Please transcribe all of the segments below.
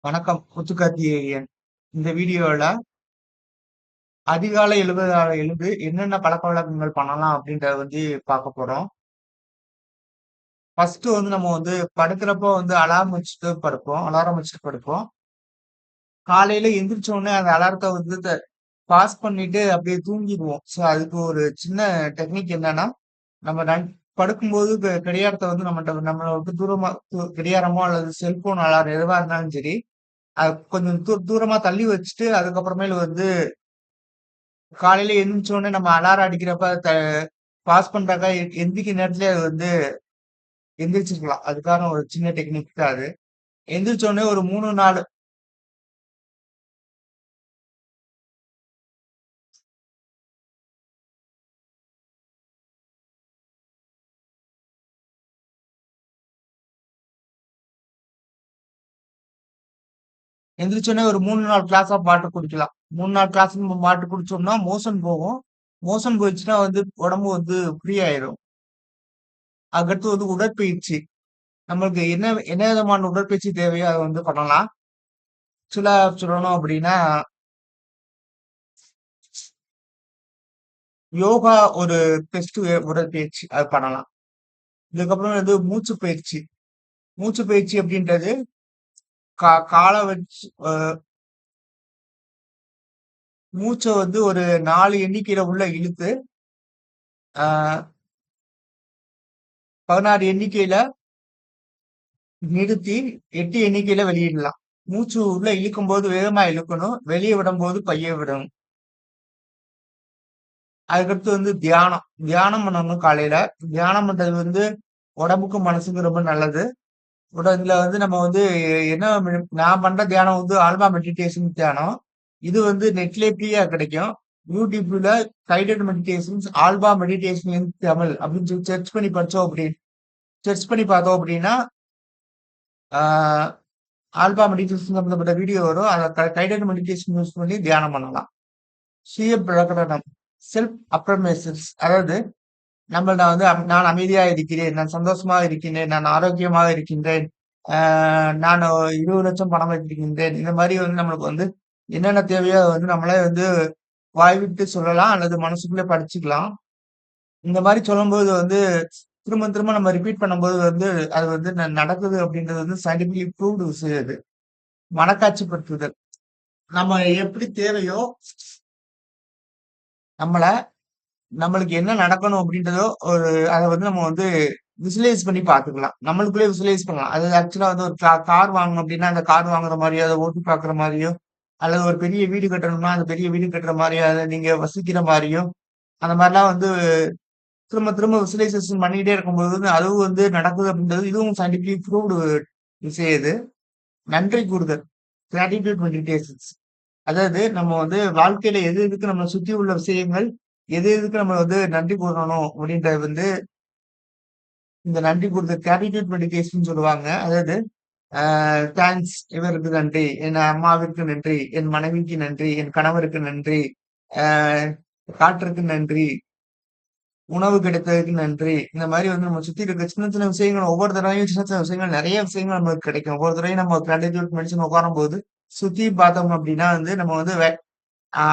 வணக்கம். முத்துக்கார்த்திகேயன். இந்த வீடியோல அதிகாலை எழுந்து என்னென்ன பழக்கவழக்கங்கள் பண்ணலாம் அப்படின்றத பார்க்க போறோம். ஃபர்ஸ்ட் நம்ம படுக்கிறப்போ அலாரம் வச்சுட்டு படுப்போம். அலாரம் வச்சுட்டு படுப்போம். காலையில எந்திரிச்ச உடனே அந்த அலாரத்த பாஸ் பண்ணிட்டு அப்படியே தூங்கிருவோம். ஸோ அதுக்கு ஒரு சின்ன டெக்னிக் என்னன்னா, நம்ம படுக்கும்போது கடிகாரத்த நம்மள விட்டு தூரமா கடிகாரமோ அல்லது செல்போன் அலாரம் எதுவா இருந்தாலும் சரி, கொஞ்சம் தூரமா தள்ளி வச்சுட்டு அதுக்கப்புறமேலு காலையில எந்திரிச்ச உடனே நம்ம அலாரம் அடிக்கிறப்ப பாஸ் பண்றாக்கா எந்திரிக்கிற நேரத்திலேயே அது எந்திரிச்சிருக்கலாம். அதுக்கான ஒரு சின்ன டெக்னிக் தான் அது. எந்திரிச்ச உடனே ஒரு 3, 4 எந்திரிச்ச உடனே ஒரு 3, 4 கிளாஸா வாட்டர் குடிக்கலாம். 3, 4 கிளாஸ் நம்ம வாட்டர் குடிச்சோம்னா மோஷன் போகும். மோஷன் போயிடுச்சுன்னா உடம்பு ஃப்ரீ ஆயிரும். அதுக்கடுத்து உடற்பயிற்சி. நம்மளுக்கு என்ன என்ன விதமான உடற்பயிற்சி தேவையோ அத பண்ணலாம். ஆக்சுவலா சொல்லணும் அப்படின்னா, யோகா ஒரு பெஸ்ட் உடற்பயிற்சி. அது பண்ணலாம். இதுக்கப்புறம் மூச்சு பயிற்சி. மூச்சு பயிற்சி அப்படின்றது கால வச்சு மூச்ச ஒரு 4 எண்ணிக்கையில உள்ள இழுத்து, ஆ 16 எண்ணிக்கையில நிறுத்தி, 8 எண்ணிக்கையில வெளியிடலாம். மூச்சு உள்ள இழுக்கும்போது வேகமா இழுக்கணும். வெளிய விடும்போது பைய விடணும். அதுக்கடுத்து தியானம். தியானம் பண்ணணும் காலையில. தியானம் பண்றது உடம்புக்கும் மனசுக்கும் ரொம்ப நல்லது. இதுல நம்ம என்ன நான் பண்ற தியானம் ஆல்பா மெடிடேஷன் தியானம். இது நெட்லயே ஃப்ரீயா கிடைக்கும். யூடியூப்ல கைடட் மெடிடேஷன்ஸ் ஆல்பா மெடிடேஷன் இன் தமிழ் அப்படின்னு சொல்லி சர்ச் பண்ணி பார்த்தோம் அப்படின்னா ஆல்பா மெடிடேஷன் சம்பந்தப்பட்ட வீடியோ வரும். அதை கைடட் மெடிடேஷன் யூஸ் பண்ணி தியானம் பண்ணலாம். சுய பிரகடனம், செல்ஃப் அப்ரமேஷன்ஸ், அதாவது நான் நான் அமைதியா இருக்கிறேன், நான் சந்தோஷமா இருக்கின்றேன், நான் ஆரோக்கியமாக இருக்கின்றேன், நான் 20 லட்சம் பணம் வைத்திருக்கின்றேன். இந்த மாதிரி நம்மளுக்கு என்னென்ன தேவையோ அதை நம்மளே வாய் விட்டு சொல்லலாம் அல்லது மனசுக்குள்ளே படிச்சுக்கலாம். இந்த மாதிரி சொல்லும்போது திரும்ப திரும்ப நம்ம ரிப்பீட் பண்ணும்போது அது நடக்குது அப்படின்றது சயின்டிபிகலி ப்ரூவ்டு விஷயம் இது. மனக்காட்சிப்படுத்துதல். நம்ம எப்படி தேவையோ நம்மள நம்மளுக்கு என்ன நடக்கணும் அப்படின்றதோ அதை நம்ம விசுவலைஸ் பண்ணி பார்த்துக்கலாம். நம்மளுக்குள்ளே விசுவலைஸ் பண்ணலாம். அது ஆக்சுவலா ஒரு கார் வாங்கணும் அப்படின்னா அந்த கார் வாங்குற மாதிரியோ, அதை ஓட்டி பார்க்குற மாதிரியோ, அல்லது ஒரு பெரிய வீடு கட்டணும்னா அந்த பெரிய வீடு கட்டுற மாதிரியோ, அதை நீங்க வசிக்கிற மாதிரியோ, அந்த மாதிரிலாம் திரும்ப திரும்ப விசுவலைசேஷன் பண்ணிக்கிட்டே இருக்கும்போது அதுவும் நடக்குது அப்படின்றது இதுவும் சயின்டிபிகலி ப்ரூவ்டு விஷயம் இது. நன்றி கூறுதல், கிராட்டிடியூட் மெடிடேஷன்ஸ். அதாவது நம்ம வாழ்க்கையில எது எதுக்கு நம்ம சுத்தி உள்ள விஷயங்கள் எது எதுக்கு நம்ம நன்றி கூறணும் அப்படின்றது இந்த நன்றி கூறுதல் கிராட்டிடியூட் மெடிடேஷன் சொல்லுவாங்க. அதாவது தேங்க்ஸ், இவருக்கு நன்றி, என் அம்மாவிற்கு நன்றி, என் மனைவிக்கு நன்றி, என் கணவருக்கு நன்றி, ஆஹ் காற்றுக்கு நன்றி, உணவு கிடைத்ததுக்கு நன்றி. இந்த மாதிரி நம்ம சுத்தி இருக்க சின்ன சின்ன விஷயங்கள் ஒவ்வொரு தடவையும் சின்ன சின்ன விஷயங்கள் நிறைய விஷயங்கள் நமக்கு கிடைக்கும். ஒவ்வொரு தடவையும் நம்ம கிராட்டிடியூட் மெடிசன் உட்காரும் போது சுத்தி பார்த்தோம் அப்படின்னா நம்ம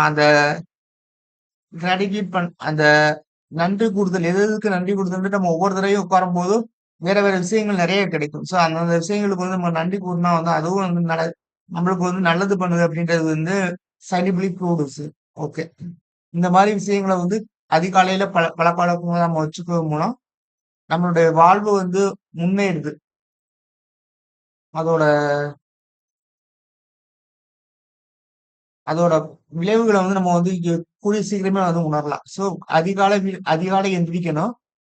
அந்த கிராட்டிடியூட் அந்த நன்றி கூறுதல் எது எதுக்கு நன்றி கூறுதல் நம்ம ஒவ்வொரு தடவையும் உட்காரும் போதும் வேற வேற விஷயங்கள் நிறைய கிடைக்கும். ஸோ அந்தந்த விஷயங்களுக்கு நம்ம நன்றி கூறினா அதுவும் நம்மளுக்கு நல்லது பண்ணுது அப்படின்றது சயின்டிபிகலி ப்ரூவ்டு. ஓகே. இந்த மாதிரி விஷயங்களை அதிகாலையில பழக்கவழக்கங்களை நம்ம வச்சுக்கிறது மூலம் நம்மளுடைய வாழ்வு முன்னேறுது. அதோட அதோட விளைவுகளை நம்ம கூடிய சீக்கிரமே உணரலாம். ஸோ அதிகாலை எந்திரிக்கணும்.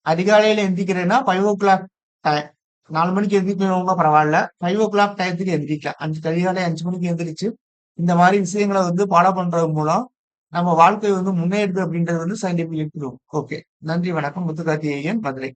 அதிகாலையில எந்திரிக்கிறேன்னா 5 o'clock டைம். 4 மணிக்கு எந்திரிக்கணும்னா பரவாயில்ல. 5 o'clock டயத்துக்கு எந்திரிக்கலாம். அதிகாலை 5 மணிக்கு எந்திரிச்சு இந்த மாதிரி விஷயங்களை ஃபாலோ பண்றது மூலம் நம்ம வாழ்க்கை முன்னேறுது அப்படின்றது சயின்டிபிக் ப்ரூவ். ஓகே. நன்றி, வணக்கம். முத்துக்கார்த்திகேயன், மதுரை.